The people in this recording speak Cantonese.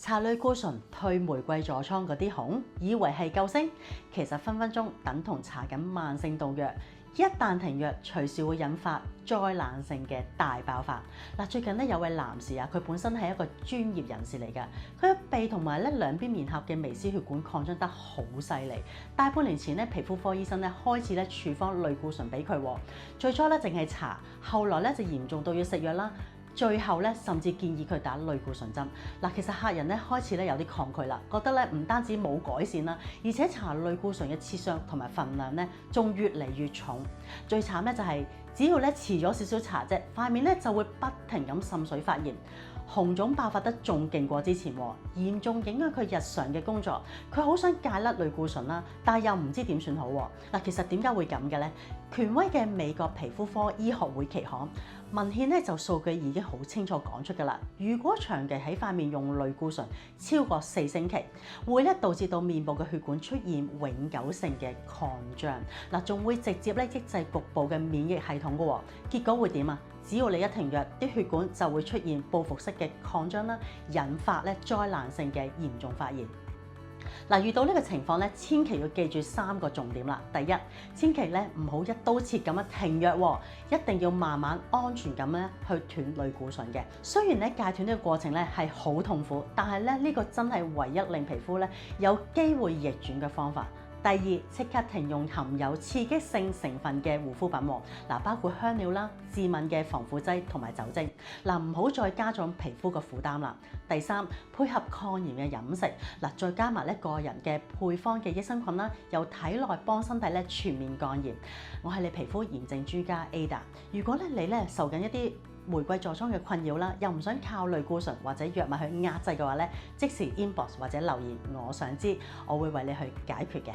搽類固醇退玫瑰痤瘡嗰啲紅，以為係救星，其實分分鐘等同搽緊慢性毒藥。一旦停藥，隨時會引發災難性嘅大爆發。嗱，最近咧有位男士啊，佢本身係一個專業人士嚟㗎，佢嘅鼻同埋咧兩邊面頰嘅微絲血管擴張得好犀利。大半年前咧，皮膚科醫生咧開始咧處方類固醇俾佢，最初咧淨係搽，後來咧就嚴重到要食藥啦。最後咧，甚至建議佢打類固醇針。嗱，其實客人咧開始咧有啲抗拒啦，覺得咧唔單止冇改善啦，而且搽類固醇嘅次數同埋份量咧仲越嚟越重。最慘咧就係只要咧遲咗少少搽啫，塊面咧就會不停咁滲水發炎，紅腫爆發得仲勁過之前，嚴重影響佢日常嘅工作。佢好想戒甩類固醇啦，但係又唔知點算好。嗱，其實點解會咁嘅咧？權威嘅美國皮膚科醫學會期刊文獻咧就數據已經好清楚講出㗎啦。如果長期喺塊面用類固醇超過4星期，會咧導致到面部嘅血管出現永久性嘅擴張，嗱，仲會直接咧抑制局部嘅免疫系統㗎喎。結果會點啊？只要你一停藥，啲血管就會出現報復式嘅擴張啦，引發咧災難性嘅嚴重發炎。嗱，遇到呢個情況咧，千祈要記住3個重點啦。第一，千祈咧唔好一刀切咁樣停藥，一定要慢慢安全咁咧去斷類固醇嘅。雖然咧戒斷呢個過程咧係好痛苦，但係咧呢個真係唯一令皮膚咧有機會逆轉嘅方法。第二，即刻停用含有刺激性成分嘅護膚品喎，包括香料啦、致敏嘅防腐劑同埋酒精，唔好再加重皮膚嘅負擔啦。第三，配合抗炎嘅飲食，再加埋咧個人嘅配方嘅益生菌啦，由體內幫身體咧全面降炎。我係你皮膚炎症專家 Ada。如果你受緊一啲玫瑰痤瘡嘅困擾啦，又唔想靠類固醇或者藥物去壓制嘅話咧，即時 inbox 或者留言，我想知，我會為你去解決嘅。